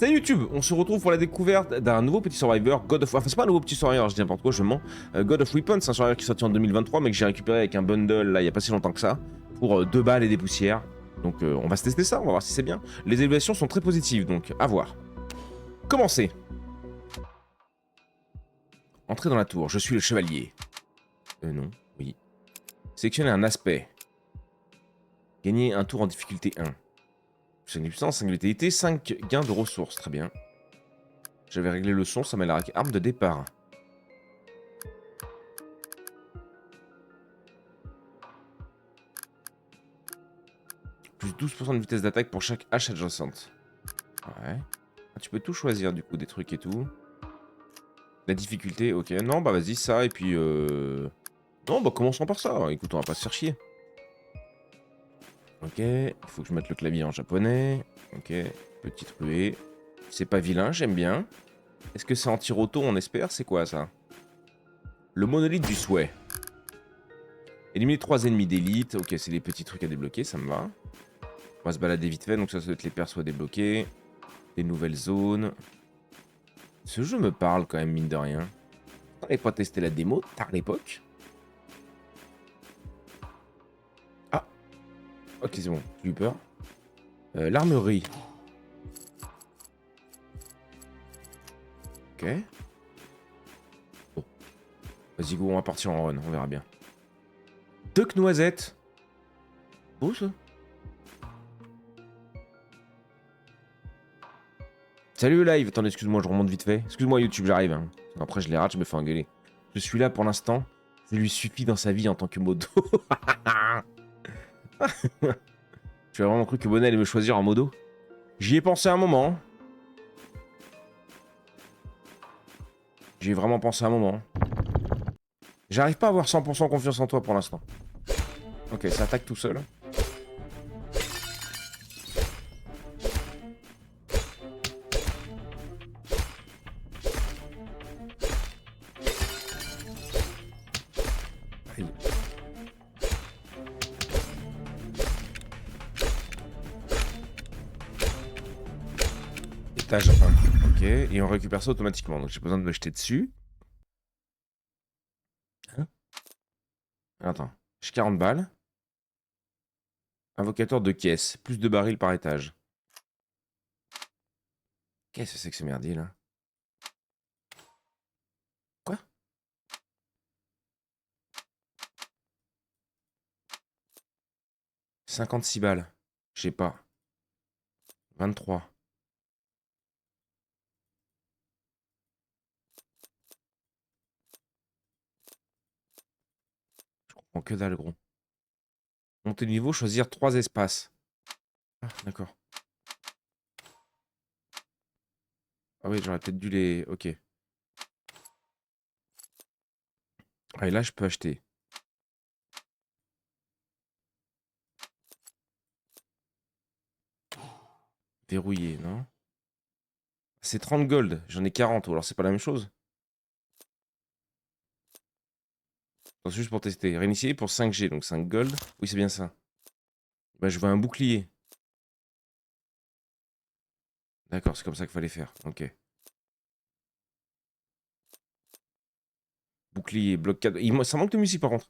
Salut YouTube, on se retrouve pour la découverte d'un nouveau petit survivor, God of... Enfin c'est pas un nouveau petit survivor, je dis n'importe quoi, je mens. God of Weapons, c'est un survivor qui est sorti en 2023, mais que j'ai récupéré avec un bundle là il y a pas si longtemps que ça, pour 2 balles et des poussières. Donc on va se tester ça, on va voir si c'est bien. Les évaluations sont très positives, donc à voir. Commencez. Entrez dans la tour, je suis le chevalier. Non, oui. Sélectionnez un aspect. Gagnez un tour en difficulté 1. 5 de puissance, 5 de vitalité, 5 gains de ressources, très bien. J'avais réglé le son, ça m'a l'air avec arme de départ. Plus 12% de vitesse d'attaque pour chaque hache adjacente. Ouais. Ah, tu peux tout choisir du coup, des trucs et tout. La difficulté, ok. Non, bah vas-y, ça, et puis... Non, bah commençons par ça. Écoute, on va pas se faire chier. Ok, il faut que je mette le clavier en japonais. Ok, petite ruée. C'est pas vilain, j'aime bien. Est-ce que c'est anti-roto, on espère? C'est quoi ça? Le monolithe du souhait. Éliminer 3 ennemis d'élite. Ok, c'est les petits trucs à débloquer, ça me va. On va se balader vite fait, donc ça doit être les persos à débloquer. Des nouvelles zones. Ce jeu me parle quand même, mine de rien. On n'avait pas testé la démo, tard à l'époque. Ah, ok, c'est bon, j'ai eu peur. L'armerie. Ok. Bon, vas-y, go, on va partir en run, on verra bien. Duck noisette. Beau ça. Salut live, attendez, excuse-moi, je remonte vite fait. Excuse-moi YouTube, j'arrive. Hein. Après, je les rate, je me fais engueuler. Je suis là pour l'instant. Ça lui suffit dans sa vie en tant que modo. Tu as vraiment cru que Bonnet allait me choisir en modo? J'y ai pensé un moment. J'y ai vraiment pensé un moment. J'arrive pas à avoir 100% confiance en toi pour l'instant. Ok, ça attaque tout seul. Aïe. Étage 1. Ok, et on récupère ça automatiquement. Donc j'ai pas besoin de me jeter dessus. Hein? Attends, j'ai 40 balles. Invocateur de caisse. Plus de barils par étage. Qu'est-ce que c'est que ce merdier là? Quoi? 56 balles. J'ai pas. 23. Je comprends que dalle, gros. Monter de niveau, choisir 3 espaces. Ah, d'accord. Ah oui, j'aurais peut-être dû les... Ok. Ah, et là, je peux acheter. Verrouillé, non? C'est 30 gold. J'en ai 40. Alors, c'est pas la même chose? C'est juste pour tester. Réinitier pour 5G, donc 5 gold. Oui, c'est bien ça. Bah, je veux un bouclier. D'accord, c'est comme ça qu'il fallait faire. Ok. Bouclier, bloc 4. Ça manque de musique, par contre.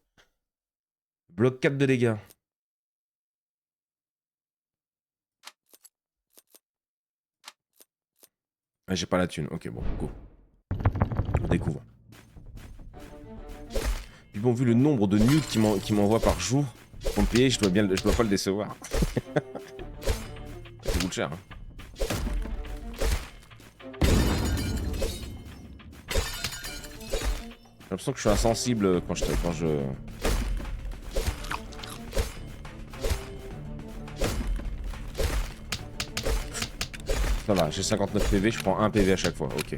Bloc 4 de dégâts. Ah, j'ai pas la thune. Ok, bon, go. On découvre. Puis bon, vu le nombre de nudes qui m'envoie par jour, pour me payer, je dois pas le décevoir. Ça coûte cher, hein. J'ai l'impression que je suis insensible quand je... Ça va, j'ai 59 PV, je prends 1 PV à chaque fois, ok.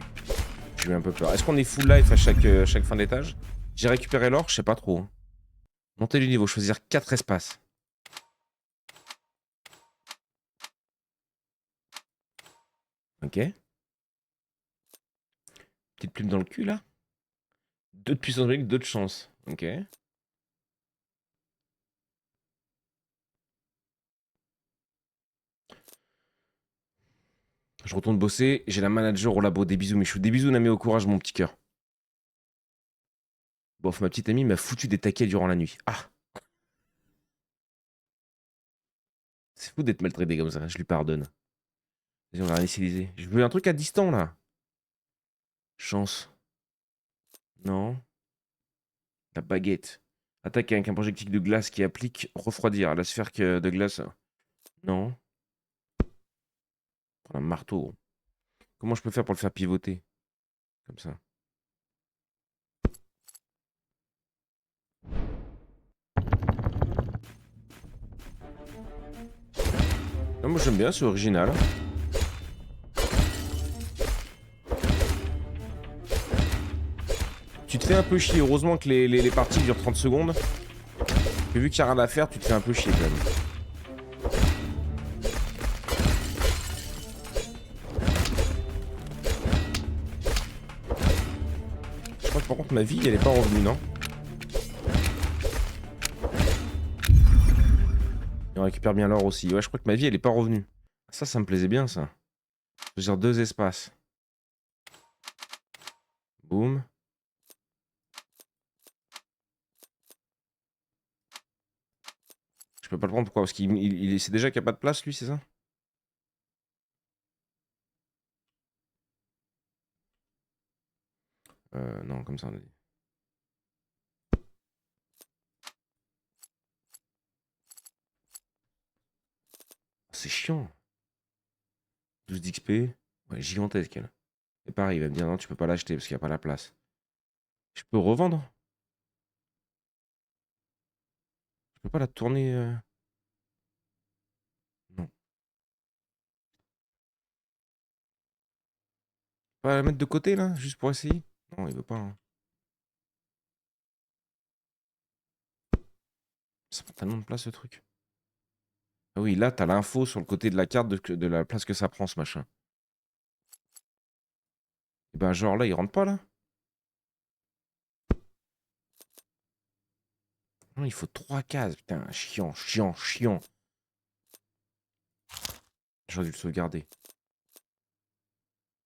J'ai eu un peu peur. Est-ce qu'on est full life à chaque fin d'étage? J'ai récupéré l'or, je sais pas trop. Hein. Monter du niveau, choisir 4 espaces. Ok. Petite plume dans le cul, là. 2 de puissance magique, 2 de chance. Ok. Je retourne bosser. J'ai la manager au labo. Des bisous, Michou. Des bisous, Namé, au courage, mon petit cœur. Bof, ma petite amie m'a foutu des taquets durant la nuit. Ah, c'est fou d'être maltraité comme ça. Je lui pardonne. Vas-y, on va réinitialiser. Je veux un truc à distance, là. Chance. Non. La baguette. Attaque avec un projectile de glace qui applique refroidir à la sphère de glace. Non. Prends un marteau. Comment je peux faire pour le faire pivoter? Comme ça. Non, moi j'aime bien, c'est original. Tu te fais un peu chier. Heureusement que les parties durent 30 secondes. Et vu qu'il n'y a rien à faire, tu te fais un peu chier quand même. Je crois que par contre ma vie elle est pas revenue, non? Et on récupère bien l'or aussi. Ouais, je crois que ma vie elle est pas revenue. Ça me plaisait bien ça. Je veux dire 2 espaces. Boum. Je peux pas le prendre, pourquoi? Parce qu'il sait déjà qu'il n'y a pas de place lui, c'est ça? Non, comme ça on a dit. C'est chiant. 12 d'XP. Ouais, gigantesque elle. Et pareil, il va me dire non, tu peux pas l'acheter parce qu'il n'y a pas la place. Je peux revendre? Je peux pas la tourner. Non. Pas la mettre de côté là, juste pour essayer? Non, il veut pas, hein. Ça prend tellement de place ce truc. Ah oui, là, t'as l'info sur le côté de la carte de la place que ça prend, ce machin. Et ben, genre là, il rentre pas là? Non, il faut 3 cases. Putain, chiant, chiant, chiant. J'aurais dû le sauvegarder.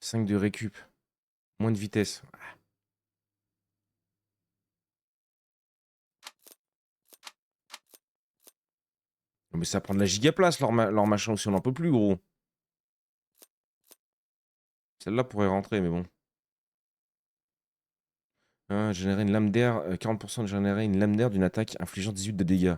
5 de récup. Moins de vitesse. Non, mais ça prend de la gigaplace, leur machin aussi, on n'en peut plus, gros. Celle-là pourrait rentrer, mais bon. Générer une lame d'air. 40% de générer une lame d'air d'une attaque infligeant 18 de dégâts.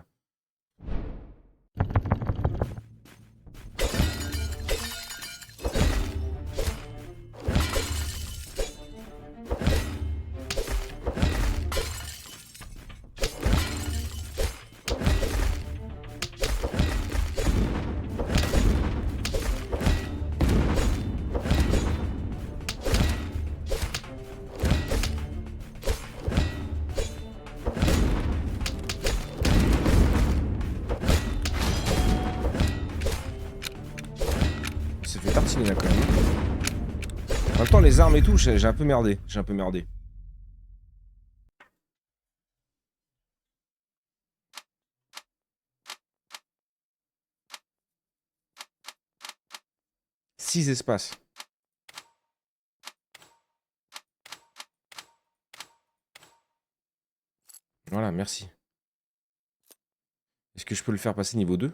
Ça fait tartiner là quand même. En même temps, les armes et tout, j'ai un peu merdé. J'ai un peu merdé. Six espaces. Voilà, merci. Est-ce que je peux le faire passer niveau 2?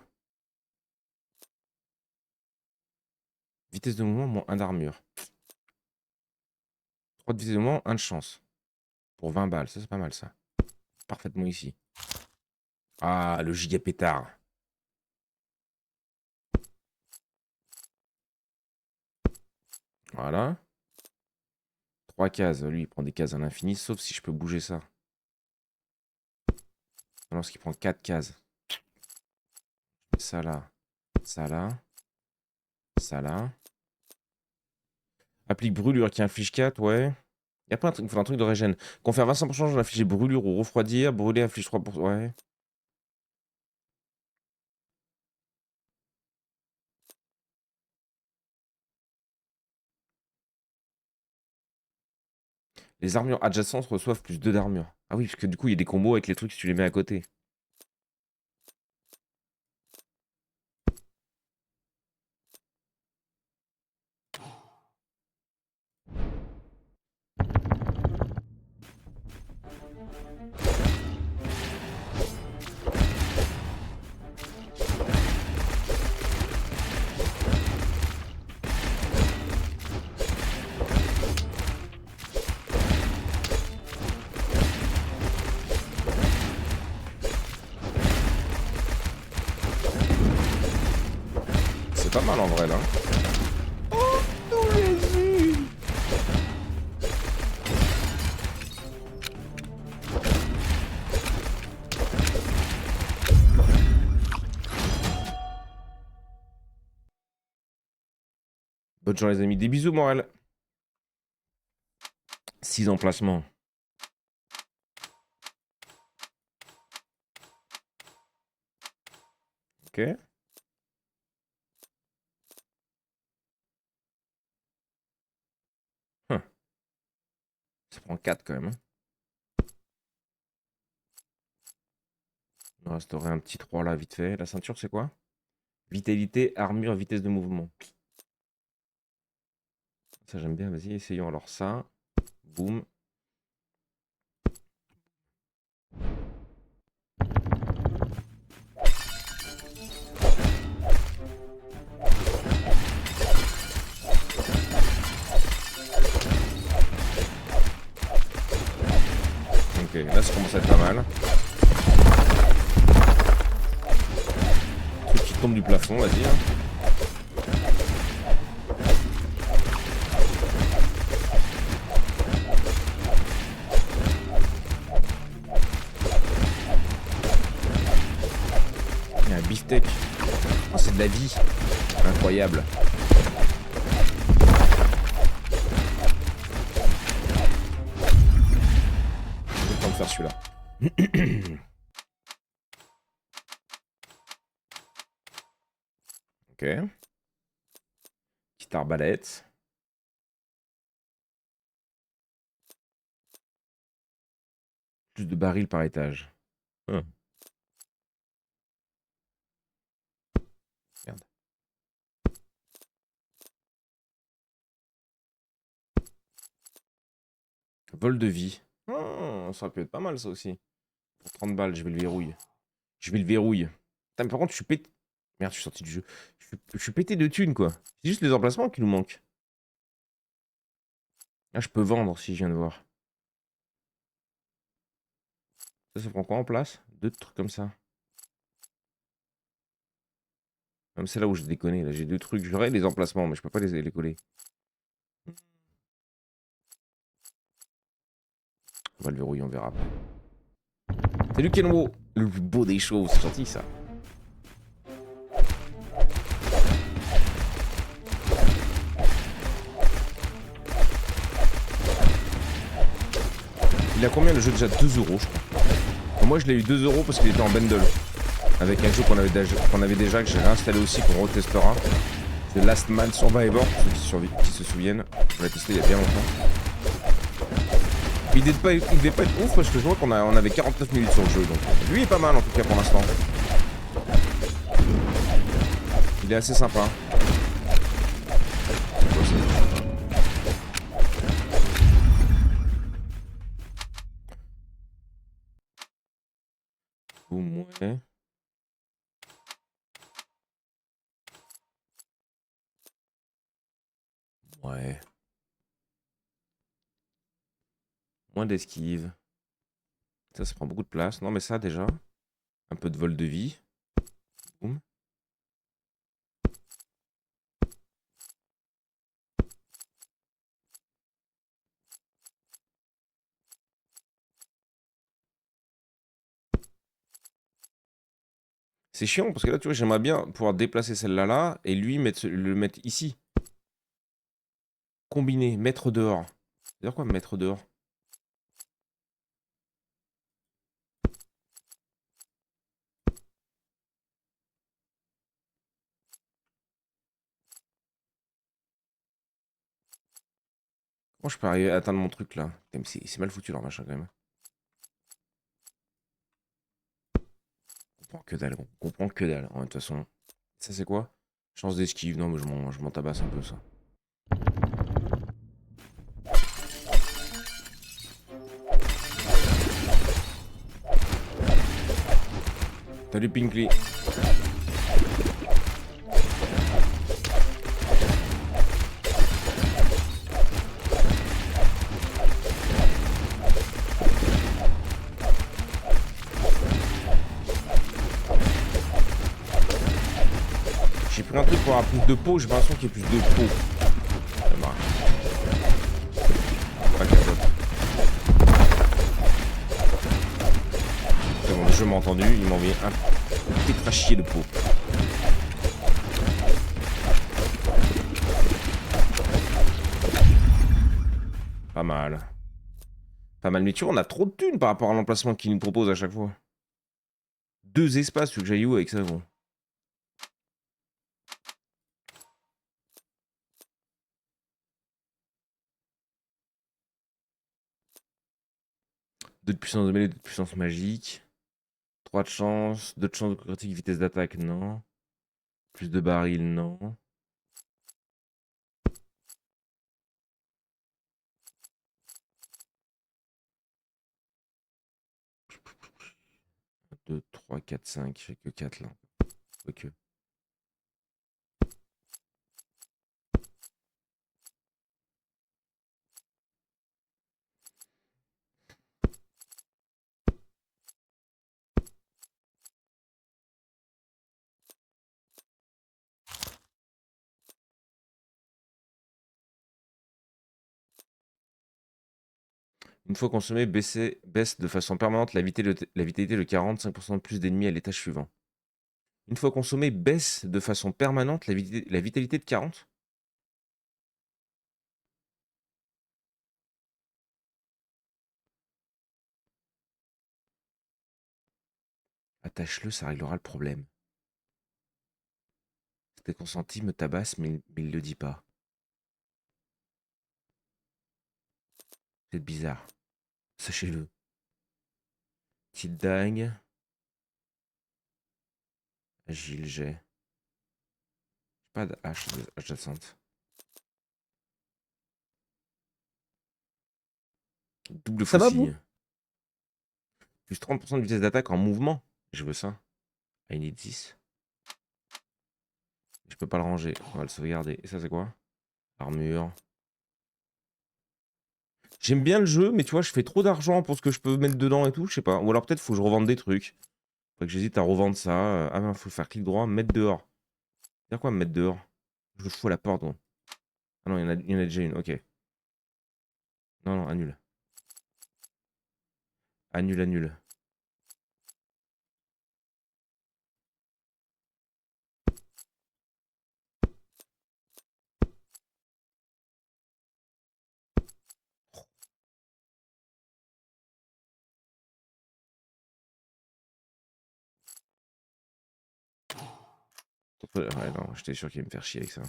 Vitesse de mouvement, moins 1 d'armure. 3 de vitesse de mouvement, 1 de chance. Pour 20 balles, ça c'est pas mal ça. Parfaitement ici. Ah, le giga pétard. Voilà. 3 cases. Lui, il prend des cases à l'infini, sauf si je peux bouger ça. Alors, qu'il prend 4 cases. Ça là. Ça là. Ça là. Applique brûlure qui inflige 4, ouais. Il y a pas un truc, il faut un truc de régène. Confère 25% de infliger brûlure ou refroidir. Brûler inflige 3%. Ouais. Les armures adjacentes reçoivent plus 2 d'armure. Ah oui, parce que du coup, il y a des combos avec les trucs si tu les mets à côté. mal en vrai là. Oh, non, Jésus. Bonne journée les amis, des bisous Morel. 6 emplacements. Ok. Ça prend 4 quand même. Hein. Il me resterait un petit 3 là vite fait. La ceinture c'est quoi? Vitalité, armure, vitesse de mouvement. Ça j'aime bien, vas-y, essayons alors ça. Boum. Ok, là ça commence à être pas mal. Truc qui tombe du plafond, vas-y. Hein. Il y a un beefsteak. Oh, c'est de la vie. Incroyable. J'ai le temps de faire celui-là. Ok. Petite arbalète. Plus de barils par étage. Merde. Vol de vie. Oh, ça aurait pu être pas mal ça aussi. Pour 30 balles, je vais le verrouiller. Je vais le verrouiller. Putain, mais par contre, je suis pété. Merde, je suis sorti du jeu. Je suis pété de thunes, quoi. C'est juste les emplacements qui nous manquent. Ah, je peux vendre si je viens de voir. Ça prend quoi en place? Deux trucs comme ça. Même c'est là où je déconne. Là, j'ai deux trucs. J'aurais les emplacements, mais je peux pas les coller. On va le verrouiller, on verra après. Salut Kenwo, le plus beau des shows, c'est gentil ça. Il a combien le jeu déjà? 2 euros je crois. Moi je l'ai eu 2 euros parce qu'il était en bundle. Avec un jeu qu'on avait déjà, que j'ai réinstallé aussi, qu'on retestera. C'est Last Man Survivor, pour ceux qui se souviennent. On l'a testé il y a bien longtemps. Il devait pas être ouf parce que je vois qu'on avait 49 minutes sur le jeu. Donc lui est pas mal en tout cas pour l'instant. Il est assez sympa. Boum, ouais. Ouais. Moins d'esquive. Ça prend beaucoup de place. Non mais ça déjà. Un peu de vol de vie. Boum. C'est chiant parce que là, tu vois, j'aimerais bien pouvoir déplacer celle-là là et lui le mettre ici. Combiner, mettre dehors. C'est-à-dire quoi, mettre dehors? Comment je peux arriver à atteindre mon truc là? C'est mal foutu leur machin quand même. On comprend que dalle, on comprend que dalle. De toute façon, ça c'est quoi? Chance d'esquive, non mais je m'en tabasse un peu ça. Salut Pinkly. J'ai pris un truc pour aura plus de peau, j'ai l'impression qu'il y ait plus de peau. Ça marche. Pas capote. C'est bon, le jeu m'a entendu, il m'a envoyé un pétrachier de peau. Pas mal. Pas mal, mais tu vois, on a trop de thunes par rapport à l'emplacement qu'il nous propose à chaque fois. 2 espaces, tu veux que j'aille où avec ça, gros? Deux de puissance de mêlée, 2 de puissance magique. 3 de chance, 2 de chance de critique, vitesse d'attaque, non. Plus de baril, non. Deux, 3, 4, 5, j'ai que 4 là. Ok. Une fois consommé, baisse de façon permanente la vitalité de 40, 5% de plus d'ennemis à l'étage suivant. Une fois consommé, baisse de façon permanente la vitalité de 40. Attache-le, ça réglera le problème. C'était consenti, me tabasse, mais il le dit pas. C'est bizarre. Sachez-le. Petite dague. Agile, j'ai. Pas de hache adjacente. Double Ça va, vous? faucille. Plus 30% de vitesse d'attaque en mouvement. Je veux ça. I need 10. Je peux pas le ranger. On va le sauvegarder. Et ça, c'est quoi? Armure. J'aime bien le jeu, mais tu vois, je fais trop d'argent pour ce que je peux mettre dedans et tout. Je sais pas. Ou alors peut-être faut que je revende des trucs. Faudrait que j'hésite à revendre ça. Ah ben, faut faire clic droit, mettre dehors. C'est quoi, me mettre dehors? Je le fous à la porte, donc. Ah non, il y en a déjà une. Ok. Non, non, annule. Annule, annule. Ouais, non, j'étais sûr qu'il allait me faire chier avec ça.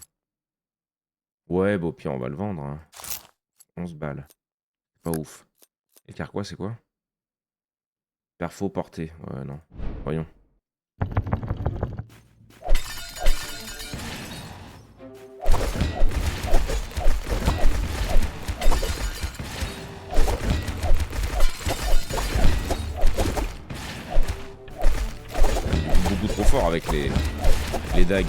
Ouais, bon, puis on va le vendre. Hein. 11 balles. C'est pas ouf. Et car quoi, c'est quoi? Perfo porté. Ouais, non. Voyons. Beaucoup trop fort avec les dagues.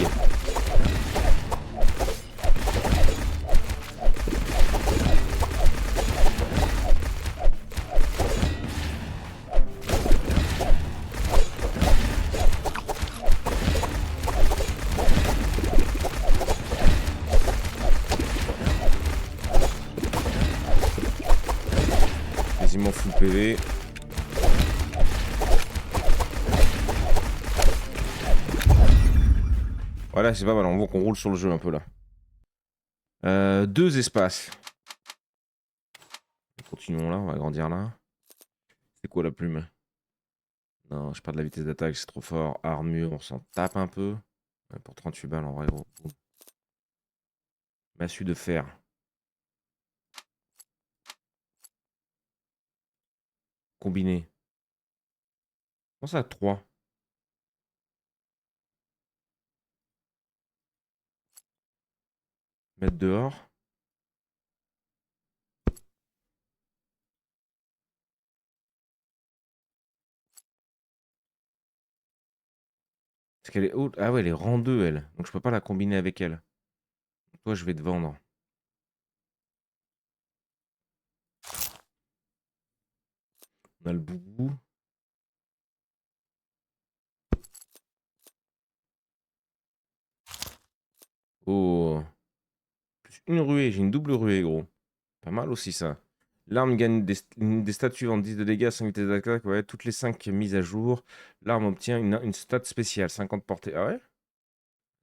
Quasiment full PV. Voilà, c'est pas mal. On voit qu'on roule sur le jeu un peu là. 2 espaces. Continuons là, on va agrandir là. C'est quoi la plume? Non, je perds de la vitesse d'attaque, c'est trop fort. Armure, on s'en tape un peu. Ouais, pour 38 balles en vrai, gros. Massue de fer. Combiné. Comment ça, 3? Mettre dehors. Parce qu'elle est haute. Ah ouais, elle est rang 2, elle. Donc je peux pas la combiner avec elle. Toi, je vais te vendre. On a le boubou. Oh. Plus une ruée, j'ai une double ruée, gros. Pas mal aussi, ça. L'arme gagne des stats suivantes, 10 de dégâts, 5 vitesses d'attaque, ouais, toutes les 5 mises à jour. L'arme obtient une stat spéciale, 50 portée. Ah ouais?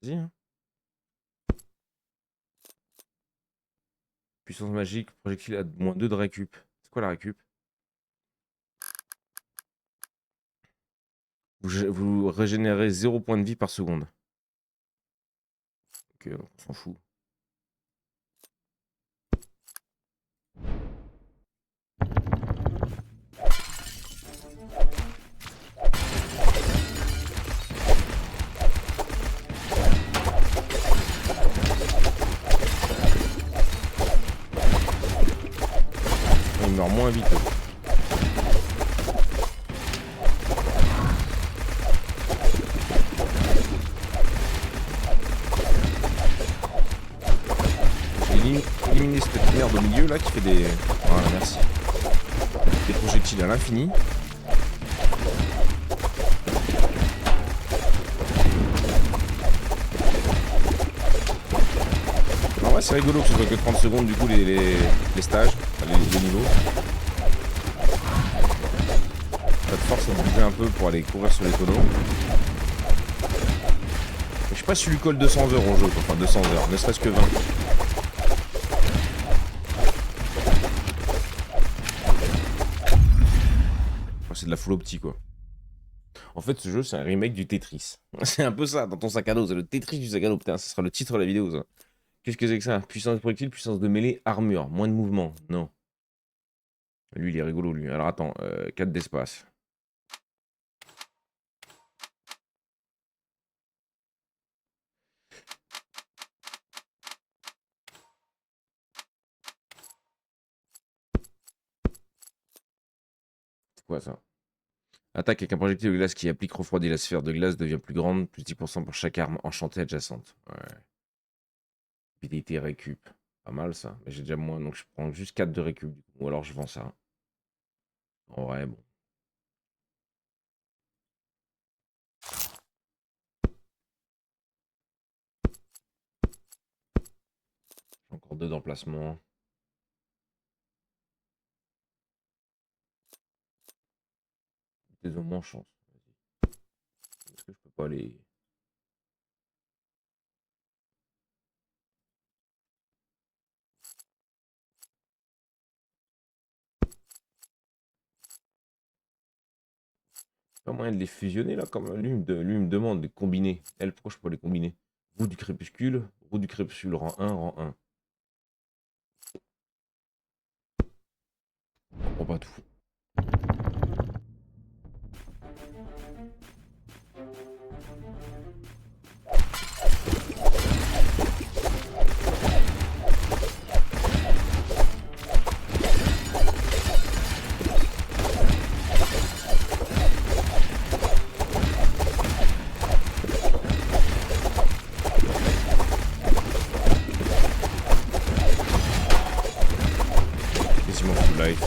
Vas-y, hein. Puissance magique, projectile à -2 de récup. C'est quoi la récup? Vous régénérez 0 point de vie par seconde. Ok, on s'en fout. Il meurt moins vite. J'ai éliminé cette merde au milieu là qui fait des... Voilà, merci. Des projectiles à l'infini. En vrai, c'est rigolo que ce soit que 30 secondes du coup les stages, enfin, les niveaux. Ça te force à bouger un peu pour aller courir sur les tonneaux. Je sais pas si je lui colle 200 heures en jeu, quoi. Enfin 200 heures, ne serait-ce que 20. Enfin, c'est de la full opti quoi. En fait, ce jeu, c'est un remake du Tetris. C'est un peu ça dans ton sac à dos, c'est le Tetris du sac à dos. Putain, ce sera le titre de la vidéo, ça. Qu'est-ce que c'est que ça? Puissance de projectile, puissance de mêlée, armure, moins de mouvement. Non. Lui, il est rigolo, lui. Alors attends, 4 d'espace. C'est quoi ça? Attaque avec un projectile de glace qui applique refroidit la sphère de glace devient plus grande, plus 10% pour chaque arme enchantée adjacente. Ouais. Vitalité récup. Pas mal ça. Mais j'ai déjà moins, donc je prends juste 4 de récup. Du coup. Ou alors je vends ça. Ouais, bon. J'ai encore 2 d'emplacement. Des hommes en chance. Est-ce que je peux pas les. Pas moyen de les fusionner là, comme lui me demande de combiner. Elle, pourquoi je peux pas les combiner? Roue du crépuscule, rang 1. Je comprends pas tout. Quasiment full life.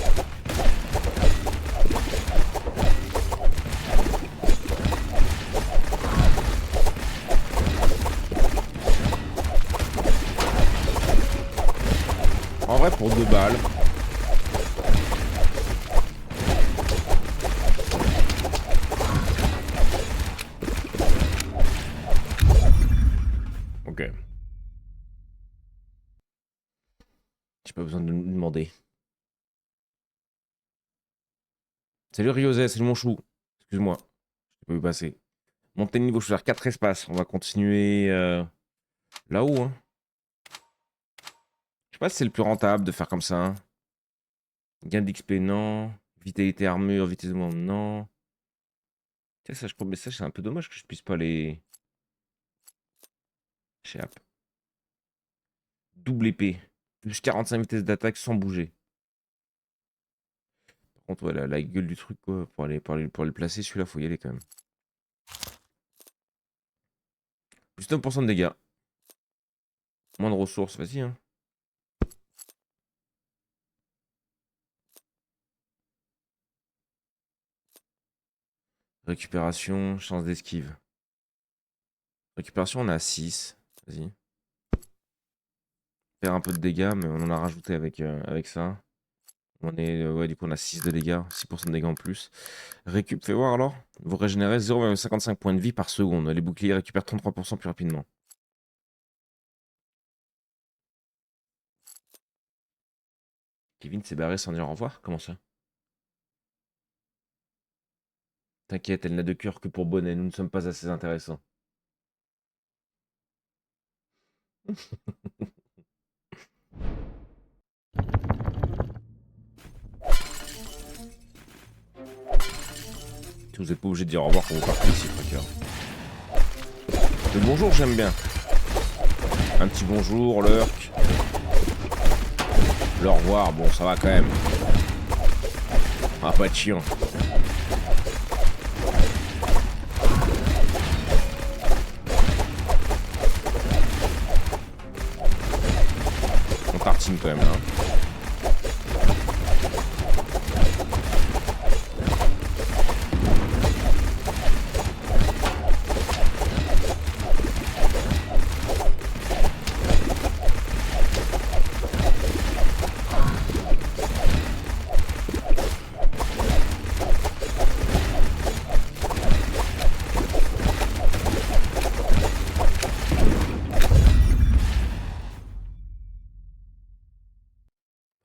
En vrai, pour 2 balles. Ok. J'ai pas besoin de lui demander. Salut Ryosé, c'est mon chou. Excuse-moi. Je peux y passer. Montée de niveau, je vais faire 4 espaces. On va continuer là-haut. Hein. Je sais pas si c'est le plus rentable de faire comme ça. Hein. Gain d'XP, non. Vitalité armure, vitesse de mouvement, non. Tiens, ça, je crois, mais ça, c'est un peu dommage que je puisse pas les. Échappe. Double épée. Plus 45 vitesses d'attaque sans bouger. Par contre, ouais, la gueule du truc, quoi. Pour le placer, celui-là, faut y aller quand même. Plus 9% de dégâts. Moins de ressources, vas-y. Hein. Récupération, chance d'esquive. Récupération, on a 6. Vas-y. Faire un peu de dégâts, mais on en a rajouté avec ça. On est, ouais, du coup, on a 6 de dégâts, 6% de dégâts en plus. Récup, fais voir alors. Vous régénérez 0,55 points de vie par seconde. Les boucliers récupèrent 33% plus rapidement. Kevin s'est barré sans dire au revoir? Comment ça? T'inquiète, elle n'a de cœur que pour Bonnet, nous ne sommes pas assez intéressants. Vous n'êtes pas obligé de dire au revoir quand vous partez ici, Tracker. Le bonjour, j'aime bien. Un petit bonjour, lurk. Le au revoir, bon, ça va quand même. Ah, pas de chiant. On tartine quand même, là.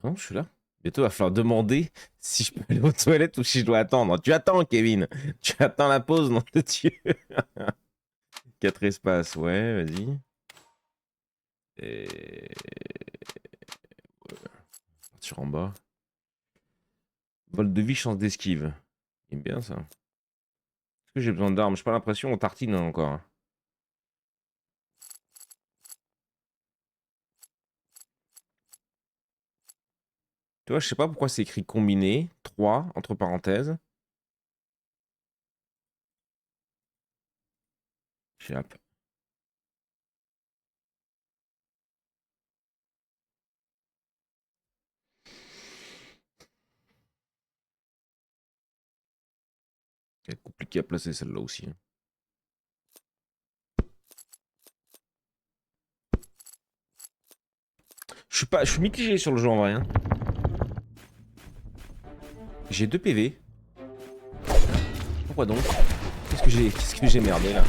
Non, je suis là. Bientôt, il va falloir demander si je peux aller aux toilettes ou si je dois attendre. Tu attends, Kevin. Tu attends la pause, nom de Dieu. 4 espaces, ouais, vas-y. Et... Partir en bas. Vol de vie, chance d'esquive. Il aime bien ça. Est-ce que j'ai besoin d'armes? J'ai pas l'impression, on tartine encore, hein. Tu vois, je sais pas pourquoi c'est écrit combiné. 3, entre parenthèses. J'ai la... C'est compliqué à placer celle-là aussi, hein. Je suis mitigé sur le jeu en vrai, hein. J'ai 2 PV. Pourquoi donc? Qu'est-ce que j'ai merdé là?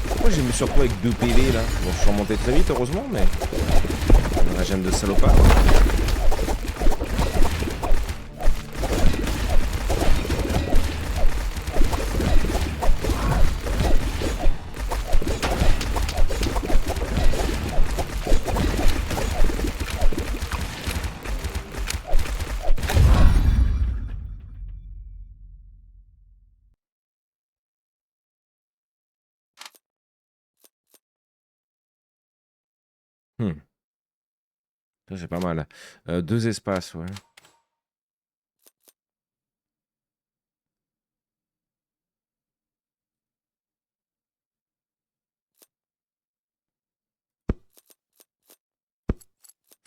Pourquoi je me suis retrouvé avec 2 PV là? Bon, je suis remonté très vite heureusement, mais... Un régène de salopard. Ça c'est pas mal. 2 espaces, ouais.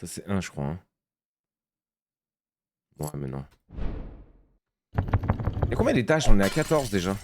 Ça c'est 1 je crois, hein. Ouais mais non. Il y a combien d'étages? On est à 14 déjà.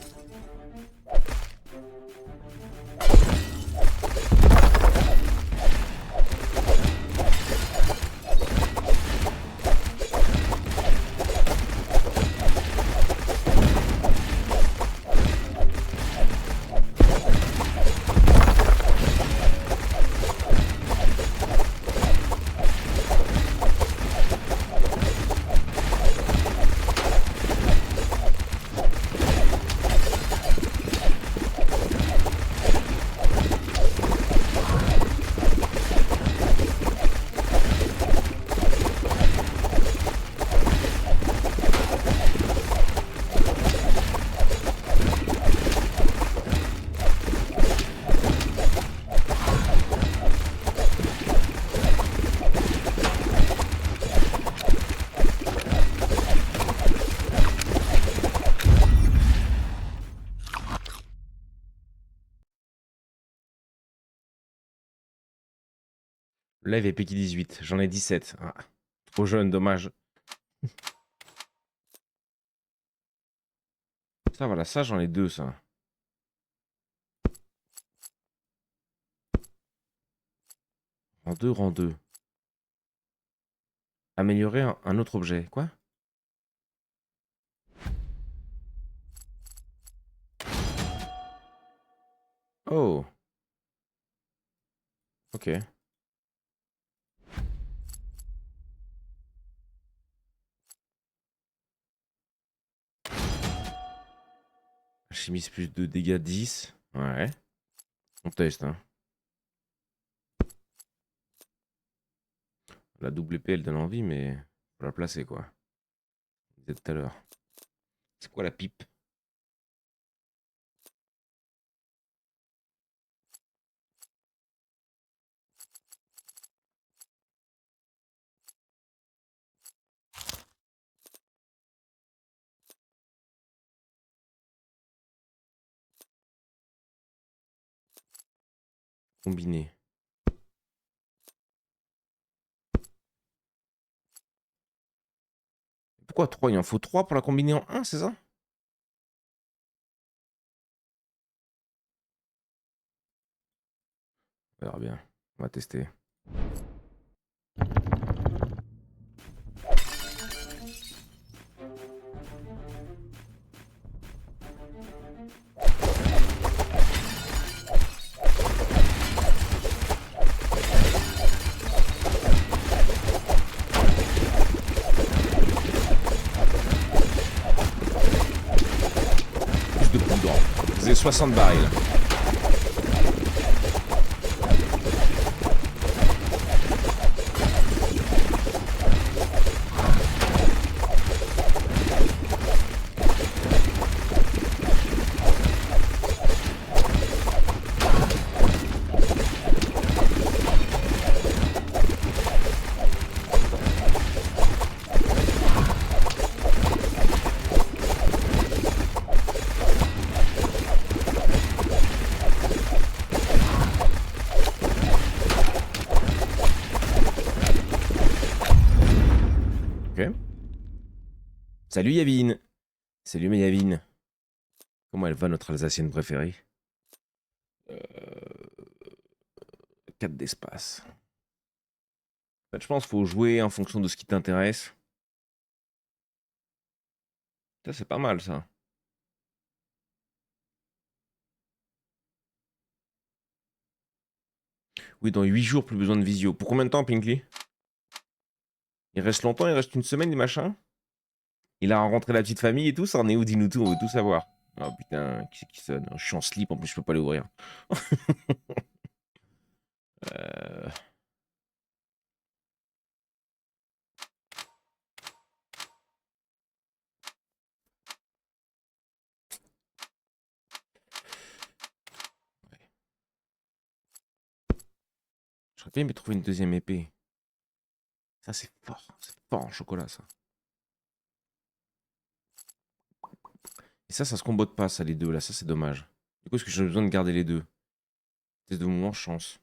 Là, il est Peki 18. J'en ai 17. Ah, trop jeune, dommage. Ça, voilà, ça, j'en ai deux, ça. Rang 2, rang 2. Améliorer un autre objet. Quoi? Oh, ok. Chimiste plus de dégâts 10. Ouais. On teste, hein. La double épée, elle donne envie, mais faut la placer, quoi. Vous êtes tout à l'heure. C'est quoi la pipe? Combiné. Pourquoi 3? Il en faut 3 pour la combiner en un, c'est ça? On verra bien. On va tester. Plus de poudre. Vous avez 60 barils. Ok. Salut Yavine. Salut ma Yavine. Comment elle va, notre Alsacienne préférée? 4 d'espace. En fait, je pense qu'il faut jouer en fonction de ce qui t'intéresse. Ça, c'est pas mal, ça. Oui, dans 8 jours, plus besoin de visio. Pour combien de temps, Pinkley? Il reste longtemps, il reste une semaine, des machins? Il a rencontré la petite famille et tout, ça en est où? Dis-nous tout, on veut tout savoir. Oh putain, qui c'est qui sonne? Je suis en slip, en plus, je peux pas l'ouvrir. euh... J'aurais bien aimé trouver une deuxième épée. Ça, c'est fort en chocolat, ça. Et ça se combote pas, ça, les deux, là. Ça, c'est dommage. Du coup, est-ce que j'ai besoin de garder les deux? Test de mouvement, chance.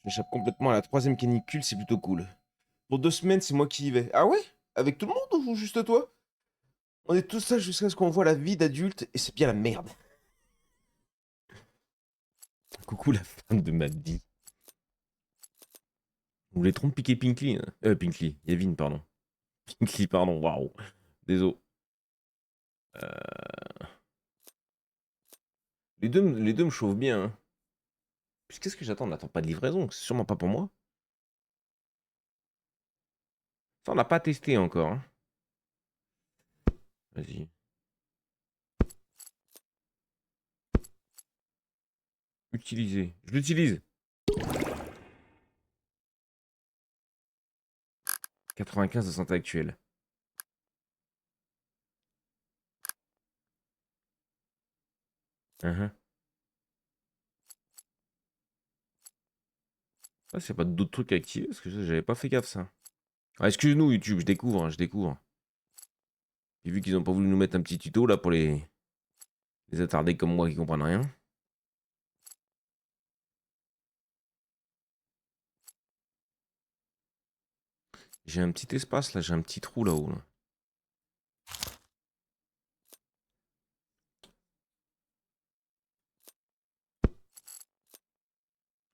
J'échappe complètement à la troisième canicule, c'est plutôt cool. Pour 2 semaines, c'est moi qui y vais. Ah ouais? Avec tout le monde ou juste toi? On est tous seuls jusqu'à ce qu'on voit la vie d'adulte et c'est bien la merde. Coucou la femme de ma vie. Vous voulez trop me piquer Pinkley, hein? Pinkley, Yavin, pardon. Pinkley, pardon, waouh. Désolé. Les deux me chauffent bien, hein. Puis qu'est-ce que j'attends? On n'attend pas de livraison, c'est sûrement pas pour moi. Ça, on n'a pas testé encore, hein. Vas-y. Utiliser. Je l'utilise. 95 de santé actuelle. Uh-huh. Ah, c'est pas d'autres trucs à activer parce que j'avais pas fait gaffe ça. Ah, excuse-nous YouTube, je découvre, hein, je découvre. J'ai vu qu'ils ont pas voulu nous mettre un petit tuto là pour les attardés comme moi qui comprennent rien. J'ai un petit espace là, j'ai un petit trou là-haut. Là.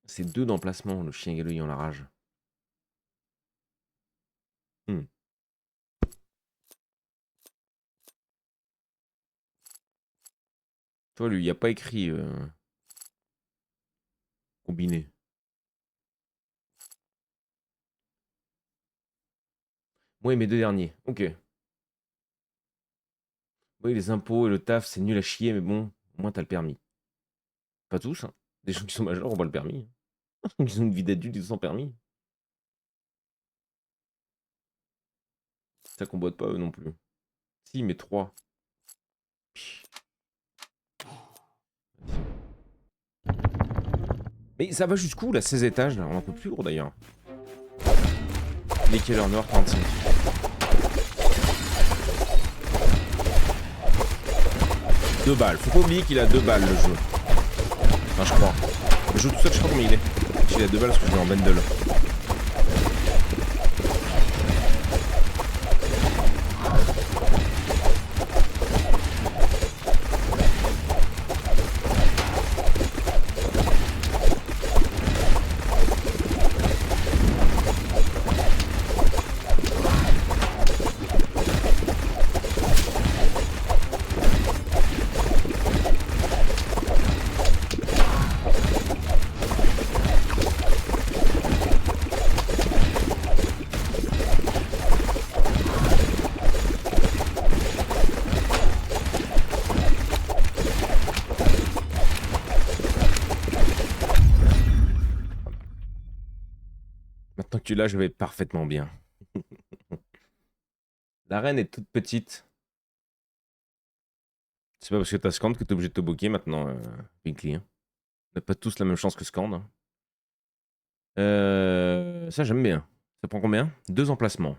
C'est 2 d'emplacement, le chien galeux ayant la rage. Hmm. Toi, lui, il n'y a pas écrit combiné. Moi, mes 2 derniers. Ok. Oui, les impôts et le taf, c'est nul à chier, mais bon, au moins t'as le permis. Pas tous, hein. Des gens qui sont majeurs ont pas le permis. Ils ont une vie d'adulte, ils sont sans permis. Ça qu'on boite pas eux non plus. Si, mais 3. Mais ça va jusqu'où là, 16 étages là? On en peut plus gros d'ailleurs. Il est quelle heure? 9h45. 2 balles. Faut pas oublier qu'il a 2 balles le jeu. Enfin, je crois. Le jeu tout seul, je sais pas combien il est. Il a 2 balles parce que je l'ai en bundle. Maintenant que tu l'as, je vais parfaitement bien. L'arène est toute petite. C'est pas parce que t'as Scand que t'es obligé de te boquer maintenant, Pinkley. Hein. On n'a pas tous la même chance que Scand. Hein. Ça, j'aime bien. Ça prend combien? 2 emplacements.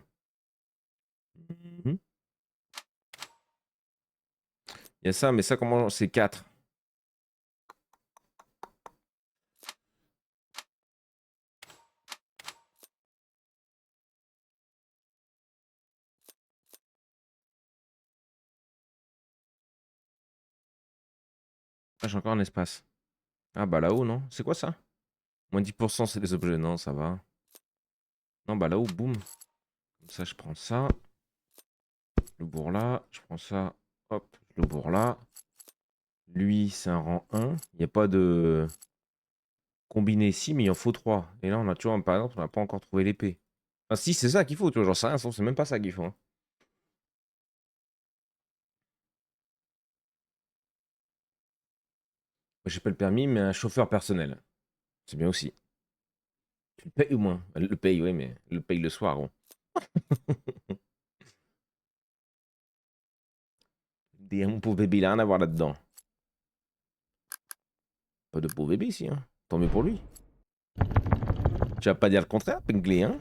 Mhm. Il y a ça, mais ça, comment? C'est 4. Ah, j'ai encore un espace. Ah, bah là-haut, non? C'est quoi ça? Moins 10%, c'est des objets. Non, ça va. Non, bah là-haut, boum. Comme ça, je prends ça. Le bourre là. Je prends ça. Hop, le bourre là. Lui, c'est un rang 1. Il n'y a pas de combiné ici, mais il en faut 3. Et là, on a, tu vois, par exemple, on n'a pas encore trouvé l'épée. Ah, si, c'est ça qu'il faut, tu vois. J'en sais rien, c'est même pas ça qu'il faut. Hein. Moi, j'ai pas le permis, mais un chauffeur personnel. C'est bien aussi. Tu le payes au moins. Le paye, ouais, mais le paye le soir, gros. Mon pauvre bébé, il a rien à voir là-dedans. Pas de pauvre bébé ici, hein. Tant mieux pour lui. Tu vas pas dire le contraire, Pinkley, hein?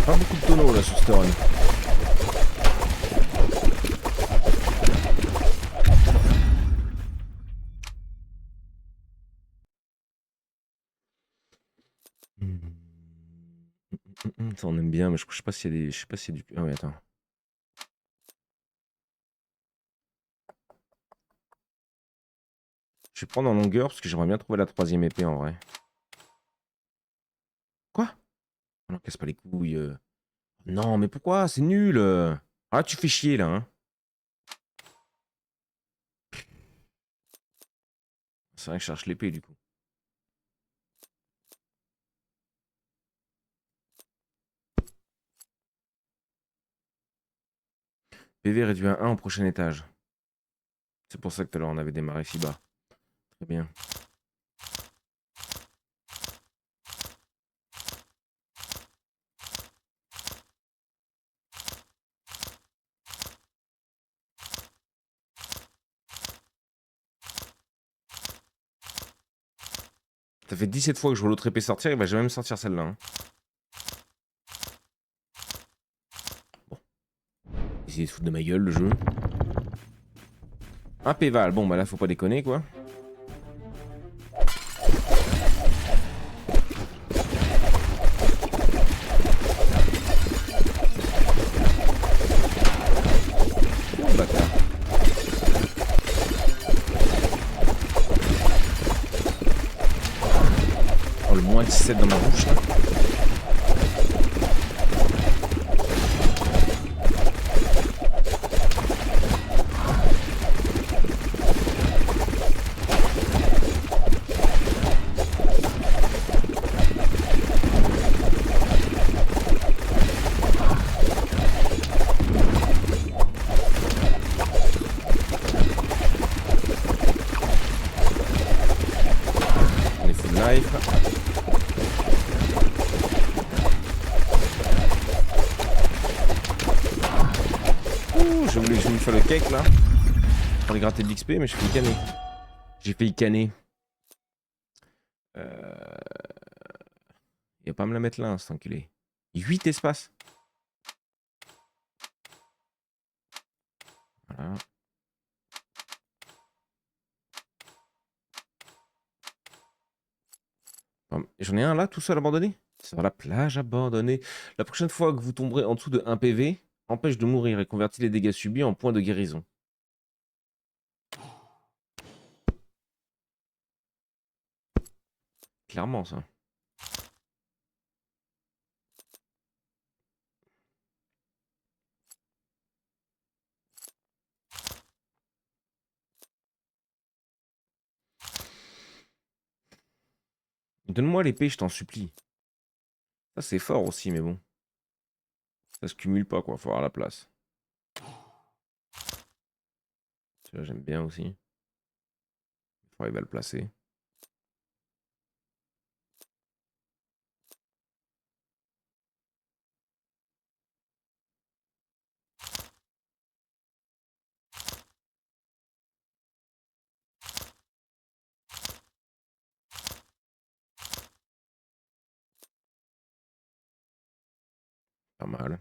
Pas beaucoup de tonneaux là sur ce run. Ça on aime bien, mais je sais pas s'il y a des. Je sais pas s'il y a du. Ah ouais, attends. Je vais prendre en longueur parce que j'aimerais bien trouver la 3ème épée en vrai. Quoi? Non, casse pas les couilles. Non, mais pourquoi? C'est nul. Ah, tu fais chier là, hein. C'est vrai que je cherche l'épée du coup. PV réduit à 1 au prochain étage. C'est pour ça que tout à l'heure on avait démarré si bas. Très bien. Ça fait 17 fois que je vois l'autre épée sortir, il va jamais me sortir celle-là. Hein. Bon. Essayez de foutre de ma gueule le jeu. Un péval, bon bah là faut pas déconner quoi. Oh, bâtard. Oh le moins 17 dans ma bouche là. On est full life. Ouh, j'ai voulu que je me fasse le cake là. Pour aller gratter de l'XP, mais j'ai failli canner. J'ai failli canner. Il va pas me la mettre là, hein, cet enculé. 8 espaces. Voilà. J'en ai un là, tout seul abandonné. Sur la plage abandonnée. La prochaine fois que vous tomberez en dessous de 1 PV, empêche de mourir et convertit les dégâts subis en points de guérison. Clairement ça. Donne-moi l'épée, je t'en supplie. Ça c'est fort aussi, mais bon. Ça se cumule pas quoi, faut avoir la place. Celui-là j'aime bien aussi. Il faut arriver à le placer. Pas mal.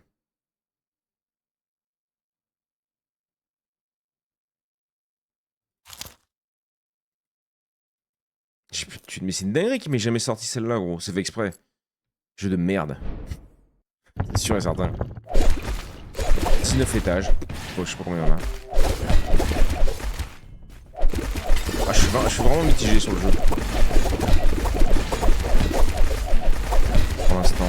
Mais c'est une dinguerie qui m'est jamais sorti celle-là, gros. C'est fait exprès. Jeu de merde. C'est sûr et certain. 19 étages. Oh, je sais pas combien il y en a. Ah, je suis vraiment mitigé sur le jeu. Pour l'instant.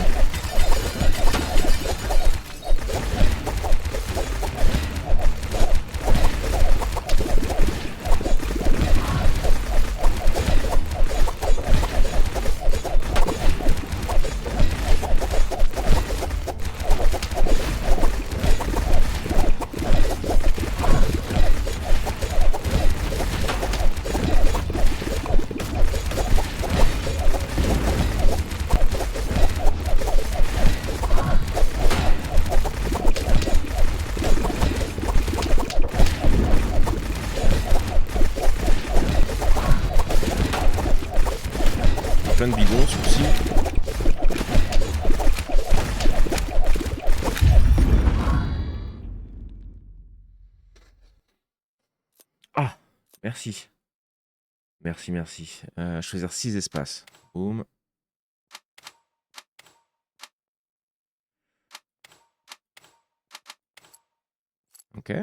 Plein de bidons, aussi. Ah, merci. Merci, merci. Choisir 6 espaces. Boum. Ok.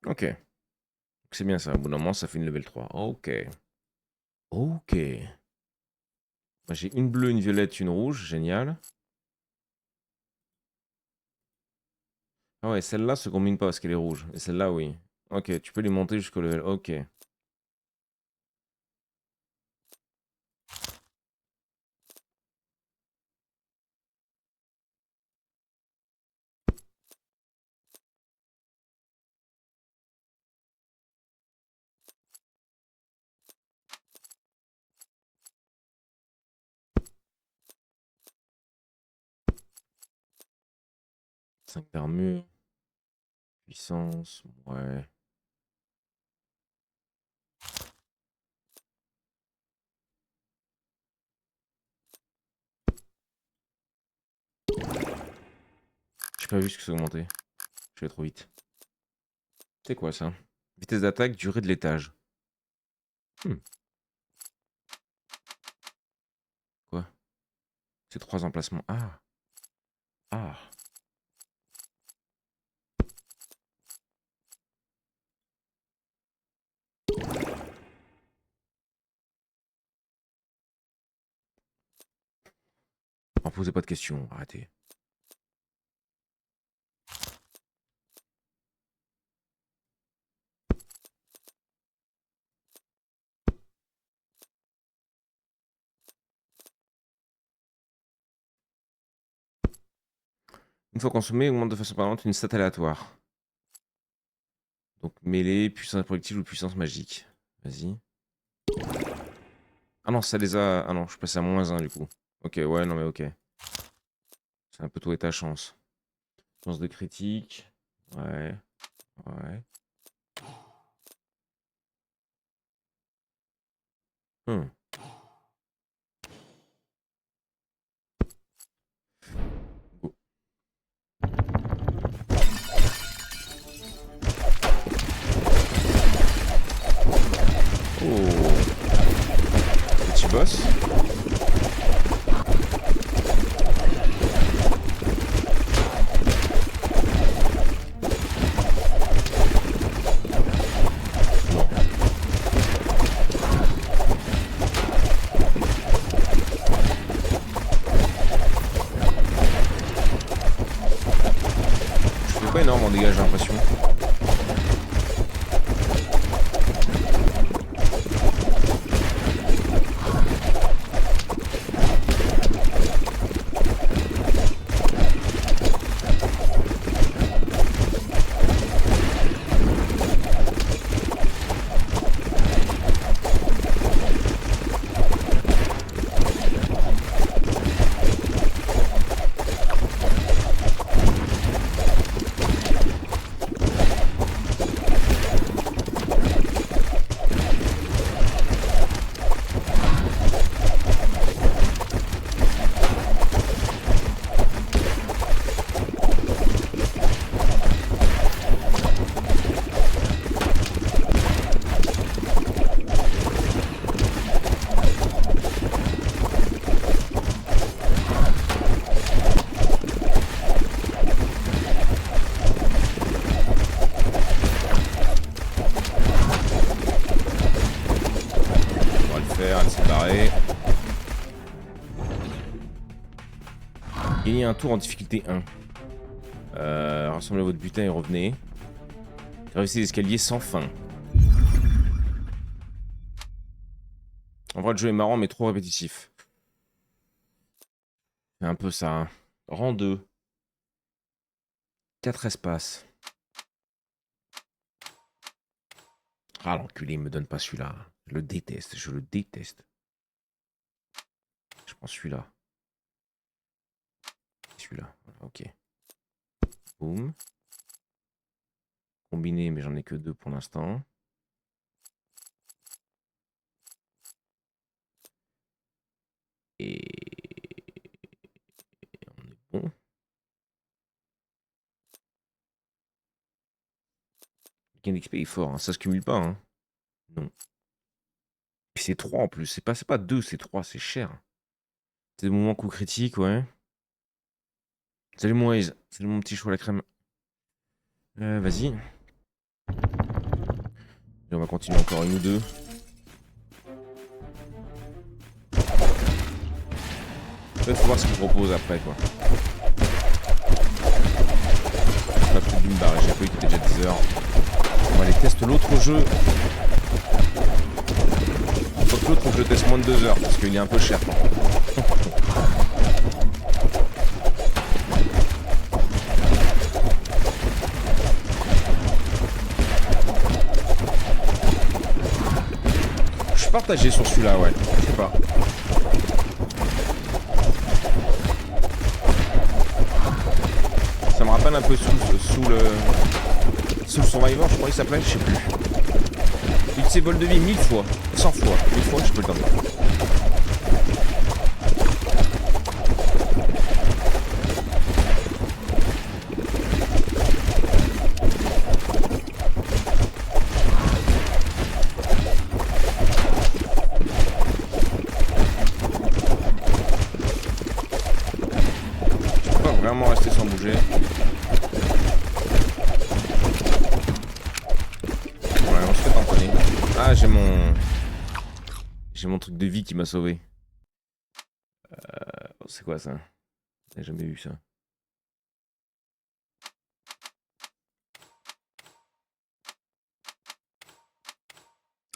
Ok. C'est bien ça. Au bout d'un moment, ça fait une level 3. Ok. Ok. Moi, j'ai une bleue, une violette, une rouge. Génial. Ah ouais, celle-là se combine pas parce qu'elle est rouge. Et celle-là, oui. Ok, tu peux les monter jusqu'au level. Ok. 5 d'armure. Puissance. Ouais. J'ai pas vu ce que ça augmentait. Je vais trop vite. C'est quoi ça? Vitesse d'attaque, durée de l'étage. Hmm. Quoi? C'est 3 emplacements. Ah. Ah. En posez pas de questions. Arrêtez. Une fois consommé, augmente de façon permanente une stat aléatoire. Donc mêlée, puissance projectile ou puissance magique. Vas-y. Ah non, ça les a... Ah non, je passe à -1 du coup. Ok, ouais, non mais ok. C'est un peu tout et ta chance. Chance de critique. Ouais. Ouais. Hmm. Oh. Oh. Petit boss. Je fais pas énorme en dégâts, j'ai l'impression. On va le faire, elle s'est barrée. Gagnez un tour en difficulté 1. Rassemblez votre butin et revenez. Traversez l'escalier sans fin. En vrai, le jeu est marrant, mais trop répétitif. C'est un peu ça. Hein. Rang 2. 4 espaces. Ah, l'enculé, il me donne pas celui-là. Je le déteste, je le déteste. Je prends celui-là. Celui-là, voilà, ok. Boum. Combiné, mais j'en ai que 2 pour l'instant. Et on est bon. Le gain d'XP est fort, hein. Ça se cumule pas. Hein. Non. Puis c'est 3 en plus. C'est pas 2, c'est 3, c'est cher. C'est le moment coup critique, ouais. Salut mon Waze. Salut mon petit chou à la crème. Vas-y. Et on va continuer encore une ou deux. Il faut voir ce qu'il propose après quoi. Pas peut-être dû me barrer, j'ai cru qu'il était déjà 10 heures. On va aller tester l'autre jeu. Sauf que l'autre, faut que je le teste moins de 2 heures parce qu'il est un peu cher. Je suis partagé sur celui-là, ouais. Je sais pas. Ça me rappelle un peu sous le Survivor, je crois qu'il s'appelait, je sais plus. Il ses vols de vie 1000 fois, 100 fois, 1000 fois, je peux le donner. Je peux pas vraiment rester sans bouger. Ah, j'ai mon truc de vie qui m'a sauvé. C'est quoi ça? J'ai jamais vu ça.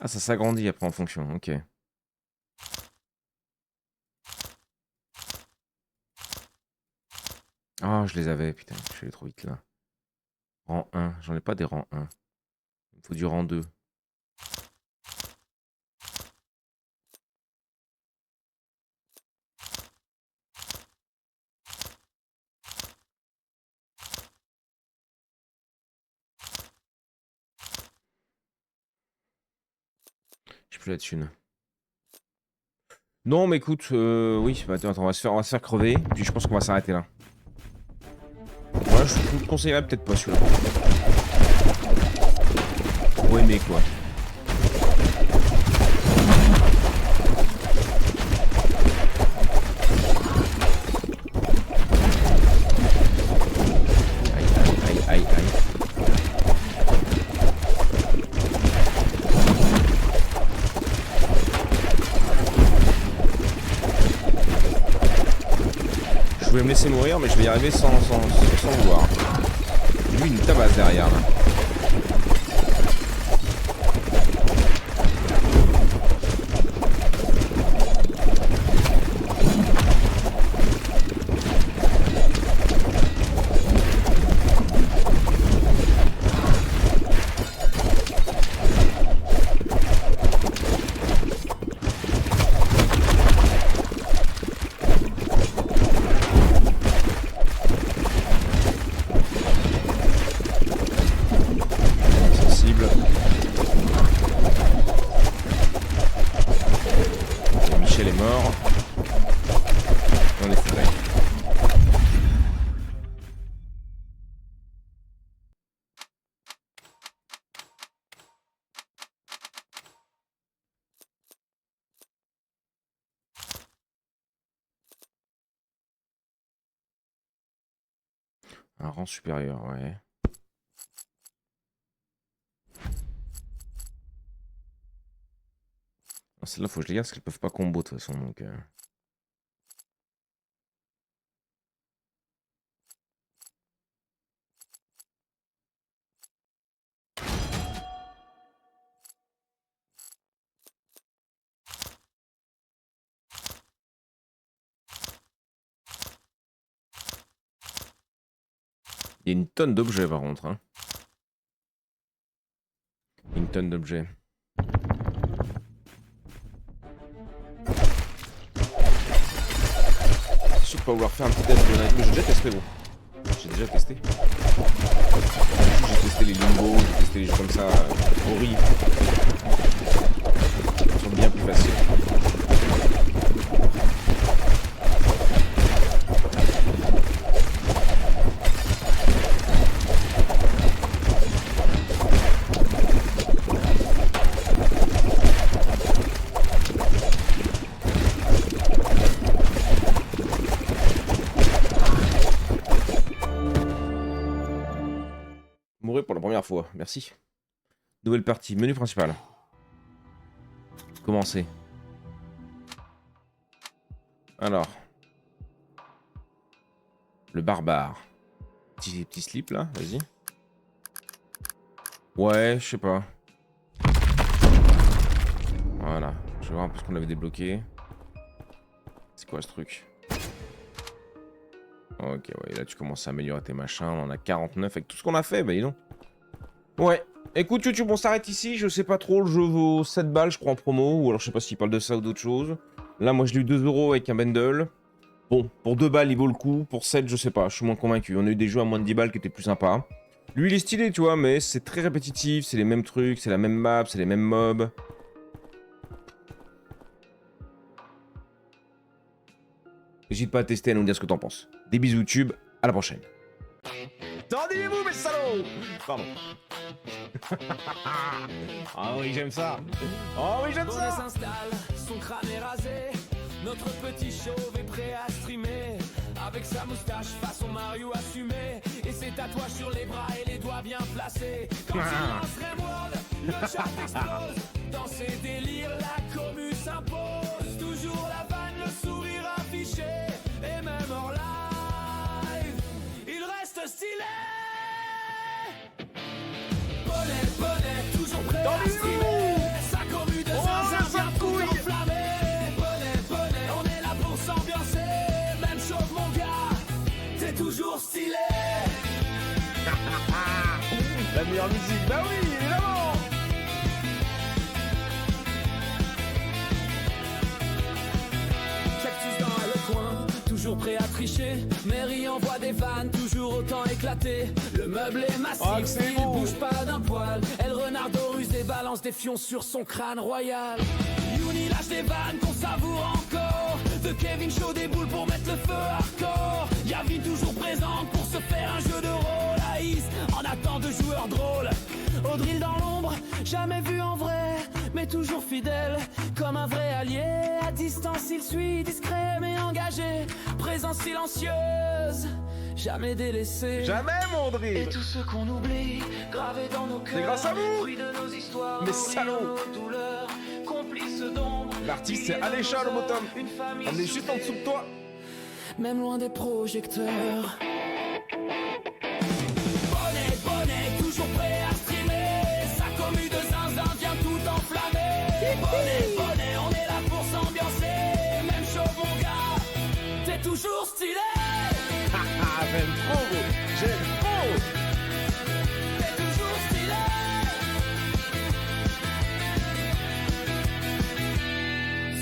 Ah, ça s'agrandit après en fonction, ok. Ah, je les avais, putain, je suis allé trop vite là. Rang 1, j'en ai pas des rangs 1. Il me faut du rang 2. J'ai plus la thune. Non, mais écoute, oui, bah, attends, on va se faire crever, puis je pense qu'on va s'arrêter là. Ouais, je vous le conseillerais peut-être pas celui-là. Faut aimer quoi. Aïe, aïe, aïe, aïe. Je voulais me laisser mourir, mais je vais y arriver sans le voir. Lui, il nous tabasse derrière là. Un rang supérieur, ouais. Celle-là, faut que je les garde parce qu'elles peuvent pas combo de toute façon. Donc, il y a une tonne d'objets par contre. Hein. Une tonne d'objets. Je suis sûr pas vouloir faire un petit test de night, mais j'ai déjà testé gros. J'ai déjà testé. J'ai testé les limbo, j'ai testé les jeux comme ça, horribles. Ils sont bien plus faciles. Mourir pour la première fois, merci. Nouvelle partie, menu principal. Commencer. Alors. Le barbare. Petit slip là, vas-y. Ouais, je sais pas. Voilà. Je vais voir un peu ce qu'on avait débloqué. C'est quoi ce truc? Ok, ouais, là tu commences à améliorer tes machins. On en a 49 avec tout ce qu'on a fait, bah dis donc. Ouais. Écoute, YouTube, on s'arrête ici. Je sais pas trop, le jeu vaut 7 balles, je crois, en promo. Ou alors je sais pas s'il parle de ça ou d'autre chose. Là, moi, je l'ai eu 2 € avec un bundle. Bon, pour 2 balles, il vaut le coup. Pour 7, je sais pas, je suis moins convaincu. On a eu des jeux à moins de 10 balles qui étaient plus sympas. Lui, il est stylé, tu vois, mais c'est très répétitif. C'est les mêmes trucs, c'est la même map, c'est les mêmes mobs. N'hésite pas à tester et à nous dire ce que t'en penses. Des bisous YouTube, à la prochaine. Tendez-vous mes salauds! Pardon. Ah oui, j'aime ça. Oh oui, j'aime ça. S'installe, son crâne est rasé. Notre petit chauve est prêt à streamer. Avec sa moustache façon Mario assumé. Et ses tatouages sur les bras et les doigts bien placés. Quand il lance Rimworld, le chat explose. Dans ses délires, la commu s'impose. Toujours la vanne, le sourire affiché. Et même hors live, il reste stylé. Bonnet, toujours prêt à streamer. Sa commu de zinzin vient tout enflammer. Bonnet, on est là pour s'ambiancer. Même chose mon gars, t'es toujours stylé. La meilleure musique, bah oui, évidemment. Cactus dans le coin, toujours prêt à tricher. Mary envoie des vannes, toujours autant éclatées. Le meuble est massif, il bouge pas d'un poil. Elle renardeuse des balance des fions sur son crâne royal. Youni lâche des vannes qu'on savoure encore. De Kevin chaud des boules pour mettre le feu hardcore. Yavin toujours présente pour se faire un jeu de rôle. Aïs en attend de joueurs drôles. Audril dans l'ombre, jamais vu en vrai, mais toujours fidèle, comme un vrai allié. À distance il suit, discret mais engagé. Présence silencieuse, jamais délaissé. Jamais, mon drill. Et tout ce qu'on oublie, gravé dans nos cœurs. C'est grâce à vous. Fruit de nos histoires, Mais salaud. nos douleurs, complices d'ombre. L'artiste, c'est Alécha, le bottom. On est juste en dessous de toi. Même loin des projecteurs. Bonnet, toujours prêt à streamer. Sa commu de zinzin vient tout enflammer. Bonnet, on est là pour s'ambiancer. Même chose mon gars, t'es toujours stylé. J'aime trop, gros. J'aime trop. T'es toujours stylé.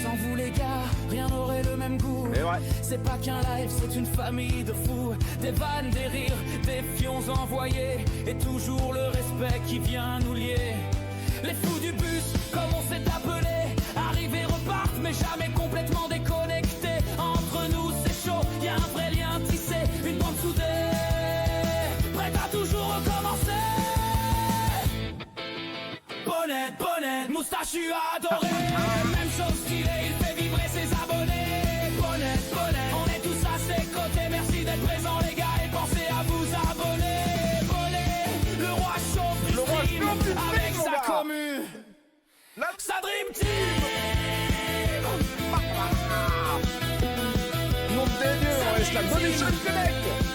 Sans vous les gars, rien n'aurait le même goût. Et ouais. C'est pas qu'un live, c'est une famille de fous. Des vannes, des rires, des fions envoyés. Et toujours le respect qui vient nous lier. Les fous du bus, comme on s'est appelé. Arrivés repartent, mais jamais complètement déconnectés. Entre nous, c'est chaud, y a un vrai lien tissé. Une bande soudée, prête à toujours recommencer. Bonnet, moustachu adoré. Même chose qu'il est, il fait vibrer ses abonnés. Bonnet, on est tous à ses côtés. Merci d'être présents les gars et pensez à vous abonner. Bonnet, le roi chaud du stream avec sa commu. Sa dream team. Nom de Dieu, on laisse la bonne échelle connect.